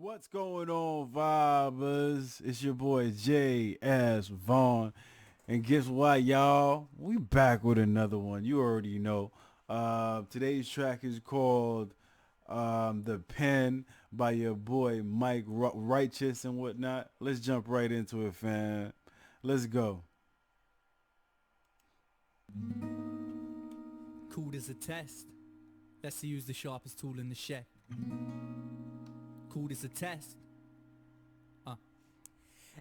What's going on, vibers? It's your boy J.S. Vaughn. And guess what, y'all? We back with another one. You already know. Today's track is called The Pen by your boy Mike Righteous and whatnot. Let's jump right into it, fam. Let's go. Called as a test. Let's see who's the sharpest tool in the shed. Called as a test.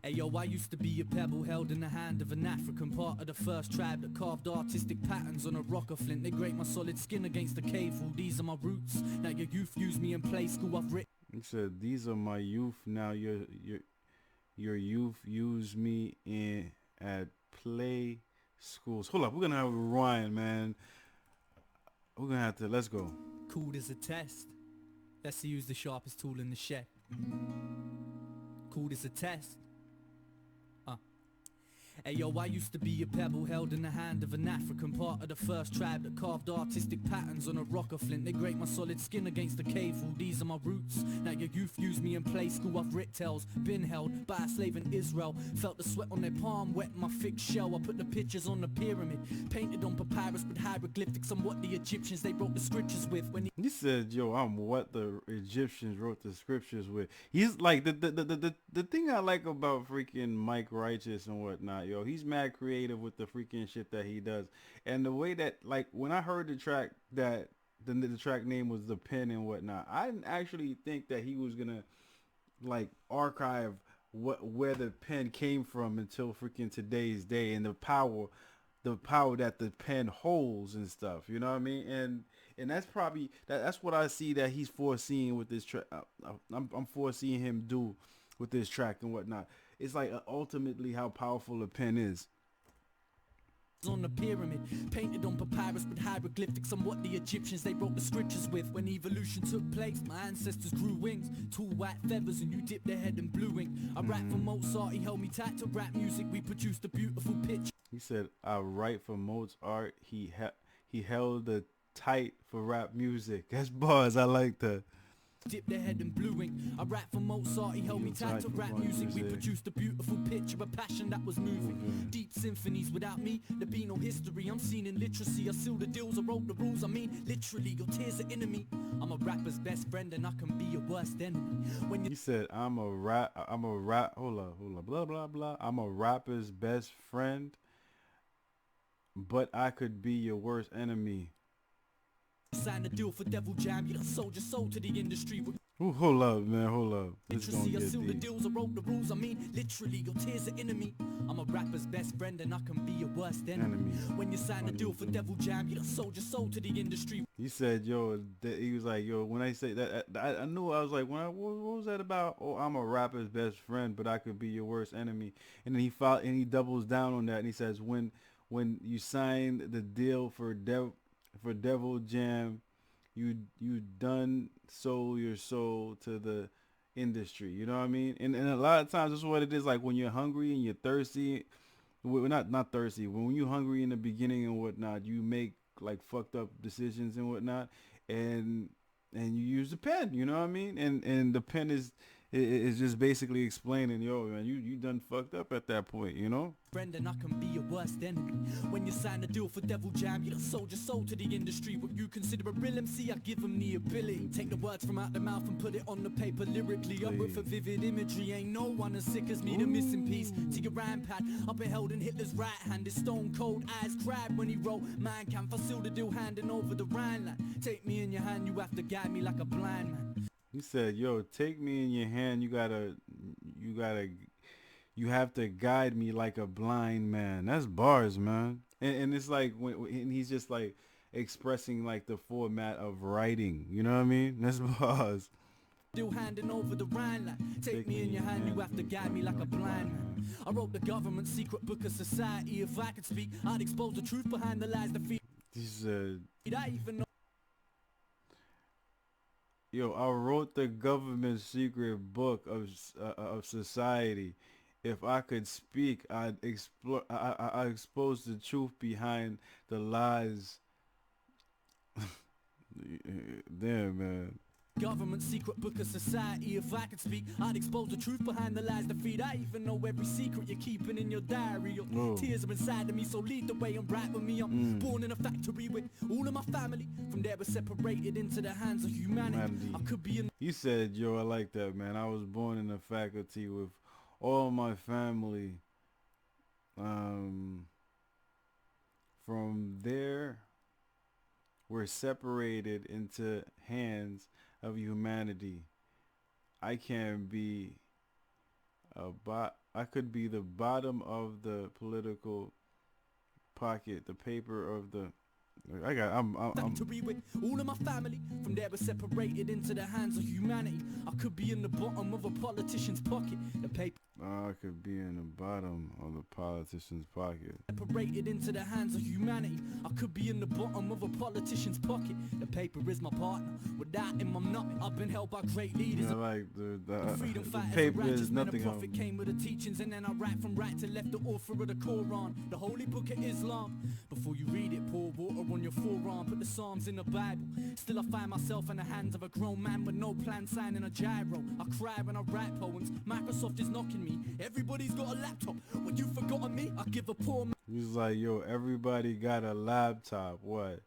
Hey yo, I used to be a pebble held in the hand of an African, part of the first tribe that carved artistic patterns on a rock of flint. They grate my solid skin against the cave wall. These are my roots. Now your youth use me in play school. I've written. He said, "These are my youth. Now your youth use me in at play schools." Hold up, we're gonna have a rewind, man. We're gonna have to. Let's go. Called as a test. Let's see who's the sharpest tool in the shed. Called as a test. Hey yo, I used to be a pebble held in the hand of an African, part of the first tribe that carved artistic patterns on a rock of flint. They grate my solid skin against the cave wall. These are my roots. Now your youth use me in play school. I've writ tales, been held by a slave in Israel. Felt the sweat on their palm, wet my thick shell. I put the pictures on the pyramid, painted on papyrus with heiroglyphics. I'm what the Egyptians they wrote the scriptures with. When He said, "Yo, I'm what the Egyptians wrote the scriptures with." He's like the thing I like about freaking Mike Righteous and whatnot, yo. He's mad creative with the freaking shit that he does, and the way that, like, when I heard the track that the track name was The Pen and whatnot, I didn't actually think that he was gonna like archive where the pen came from until freaking today's day, and the power that the pen holds and stuff, you know what I mean? And that's probably that's what I see that he's foreseeing with this track. I'm foreseeing him do with this track and whatnot. It's like ultimately how powerful a pen is. on the pyramid, painted on papyrus with hieroglyphics. I'm what the Egyptians they wrote the scriptures with. When evolution took place, my ancestors grew wings, two white feathers, and you dipped their head in blue ink. I rap for Mozart, he held me tight to rap music. We produced a beautiful picture. He said, "I write for Mozart. He held the tight for rap music." That's bars. I like that. Dip their head in blue ink. I rap for Mozart, he held me tight to rap music. We produced a beautiful picture, a passion that was moving. Deep symphonies, without me, there'd be no history. I'm seen in literacy, I seal the deals, I wrote the rules. I mean, literally, your tears are in me. I'm a rapper's best friend and I can be your worst enemy. When He said, hold up, blah, blah, blah. I'm a rapper's best friend, but I could be your worst enemy. sign a deal for Devil Jam, you done sold your soul to the industry. Ooh, hold up, man, hold up. This Literacy, gonna I get seal the deep. deals, I wrote the rules. I mean, literally, your tears are in me. I'm a rapper's best friend and I can be your worst enemy. When you sign a deal for Devil Jam, you done sold your soul to the industry. He said, "Yo," he was like, "Yo." When I say that, I knew. I was like, what was that about? Oh, I'm a rapper's best friend, but I could be your worst enemy. And then he doubles down on that, and he says, when you signed the deal for Devil Jam, you done sold your soul to the industry. You know what I mean? And a lot of times, that's what it is. Like when you're hungry and you're thirsty. Well, not thirsty. When you're hungry in the beginning and whatnot, you make like fucked up decisions and whatnot, and you use the pen. You know what I mean? And the pen is just basically explaining, yo, man, you done fucked up at that point. You know? Friend and I can be your worst enemy. When you sign a deal for Devil Jam, you done sold your soul to the industry. What you consider a real MC, I give them the ability. Take the words from out the mouth and put it on the paper lyrically. I work for vivid imagery, ain't no one as sick as me. The missing piece to your rhyme pad. I've been held in Hitler's right hand. His stone cold eyes cried when he wrote, "Man can't seal the deal handing over the Rhineland. Take me in your hand, you have to guide me like a blind man." He said, "Yo, take me in your hand. You have to guide me like a blind man." That's bars, man. And it's like and he's just like expressing like the format of writing. You know what I mean? That's bars. Still handing over the Rhineland. Take me in your hand, you have to guide me like a blind man. I wrote the government's secret book of society. If I could speak, I'd expose the truth behind the lies that feed. He said, I even know. "Yo, I wrote the government's secret book of society. If I could speak, I'd explore. I expose the truth behind the lies." Damn, man. government secret book of society. If I could speak, I'd expose the truth behind the lies that feed. I even know every secret you're keeping in your diary. Your tears are inside of me, so lead the way and write with me. I'm born in a factory with all of my family. From there we're separated into the hands of humanity. I could be in. You said, yo, I like that, man. I was born in a faculty with all my family. From there, we're separated into hands of humanity. I can be I could be the bottom of the political pocket, the paper of the. I'm Factory with all of my family. From there we're separated into the hands of humanity. I could be in the bottom of a politician's pocket. The paper. I could be in the bottom of the politician's pocket. Separated into the hands of humanity. I could be in the bottom of a politician's pocket. The paper is my partner. Without him I'm nothing. I've been held by great leaders. Yeah, like the freedom fighters, paper is nothing. The prophet came with the teachings, and then I write from right to left, the author of the Quran, the holy book of Islam. Before you read it, pour water on your forearm, put the Psalms in the Bible. Still I find myself in the hands of a grown man with no plan, signing a gyro. I cry when I write poems. Microsoft is knocking me. Everybody's got a laptop. When you forgotten me, I give a poor man. He's like, yo, everybody got a laptop. What?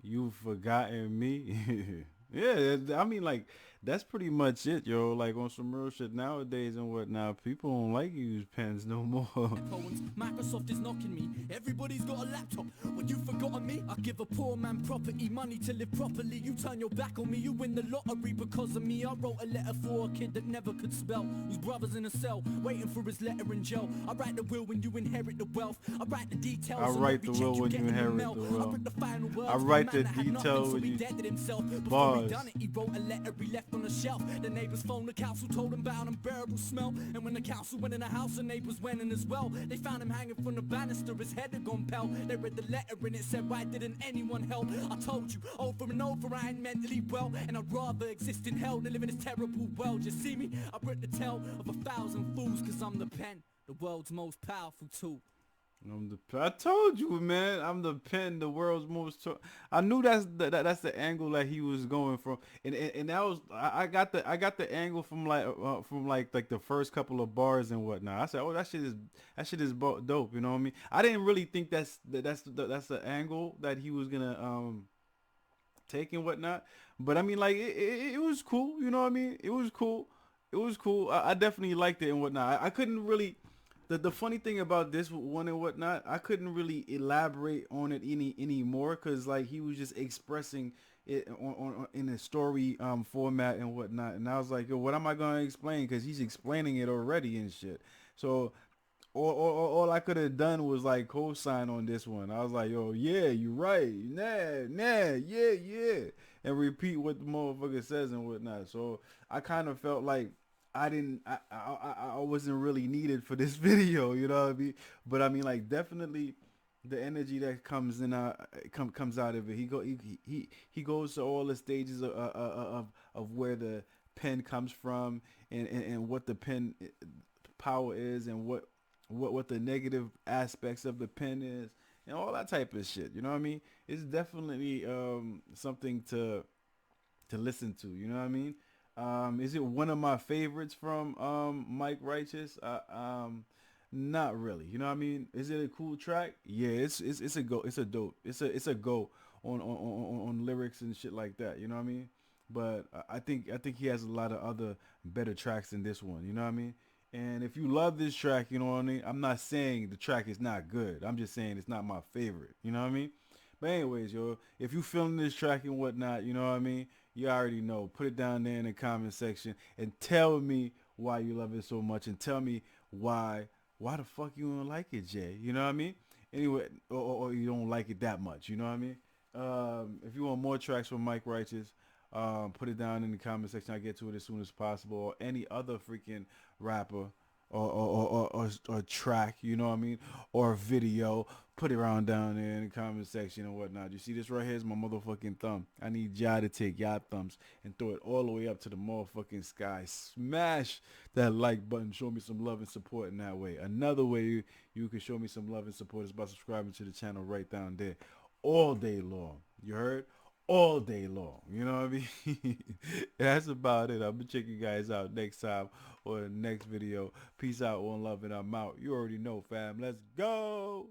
You forgotten me? Yeah, I mean, like, that's pretty much it, yo. Like, on some real shit nowadays and whatnot, people don't like use pens no more. Microsoft is knocking me. Everybody's got a laptop. When you forgotten me, I give a poor man property, money to live properly. You turn your back on me, you win the lottery because of me. I wrote a letter for a kid that never could spell, whose brother's in a cell, waiting for his letter in jail. I write the will when you inherit the wealth. I write the details. I write the will when you inherit the wealth. I write the details when you bars. Done it, he wrote a letter he left on the shelf. The neighbors phoned the council, told him about an unbearable smell. And when the council went in the house, the neighbors went in as well. They found him hanging from the banister, his head had gone pale. They read the letter and it said, why didn't anyone help? I told you over and over I ain't mentally well, and I'd rather exist in hell than live in this terrible world. You see me? I've written the tale of 1,000 fools, cause I'm the pen, the world's most powerful tool. I told you, man. I'm the pen, the world's most. I knew that's the angle that he was going from, and that was I got the angle from like the first couple of bars and whatnot. I said, oh, that shit is dope. You know what I mean? I didn't really think that's the angle that he was gonna take and whatnot. But I mean, like it was cool. You know what I mean? It was cool. I definitely liked it and whatnot. I couldn't really. The funny thing about this one and whatnot, I couldn't really elaborate on it anymore because like he was just expressing it on in a story format and whatnot, and I was like, yo, what am I gonna explain? Because he's explaining it already and shit. So all I could have done was like co-sign on this one. I was like, yo, yeah, you right, yeah, and repeat what the motherfucker says and whatnot. So I kind of felt like I wasn't really needed for this video, you know what I mean? But I mean, like, definitely the energy that comes in comes out of it. He goes to all the stages of where the pen comes from and what the pen power is and what the negative aspects of the pen is and all that type of shit. You know what I mean? It's definitely something to listen to. You know what I mean? Is it one of my favorites from Mike Righteous? Not really. You know what I mean? Is it a cool track? Yeah, it's a go. It's a dope. It's a go on lyrics and shit like that. You know what I mean? But I think he has a lot of other better tracks than this one. You know what I mean? And if you love this track, you know what I mean? I'm not saying the track is not good. I'm just saying it's not my favorite. You know what I mean? But anyways, yo, if you feeling this track and whatnot, you know what I mean? You already know. Put it down there in the comment section and tell me why you love it so much, and tell me why the fuck you don't like it, Jay. You know what I mean? Anyway, or you don't like it that much. You know what I mean? If you want more tracks from Mike Righteous, put it down in the comment section. I'll get to it as soon as possible. Or any other freaking rapper or track, you know what I mean, or video, put it around down there in the comment section and whatnot. You see this right here is my motherfucking thumb. I need y'all to take y'all thumbs and throw it all the way up to the motherfucking sky. Smash that like button. Show me some love and support in that way. Another way you can show me some love and support is by subscribing to the channel right down there all day long. You heard? all day long. You know what I mean? That's about it. I'm gonna check you guys out next time or the next video. Peace out, one love, and I'm out. You already know, fam. Let's go.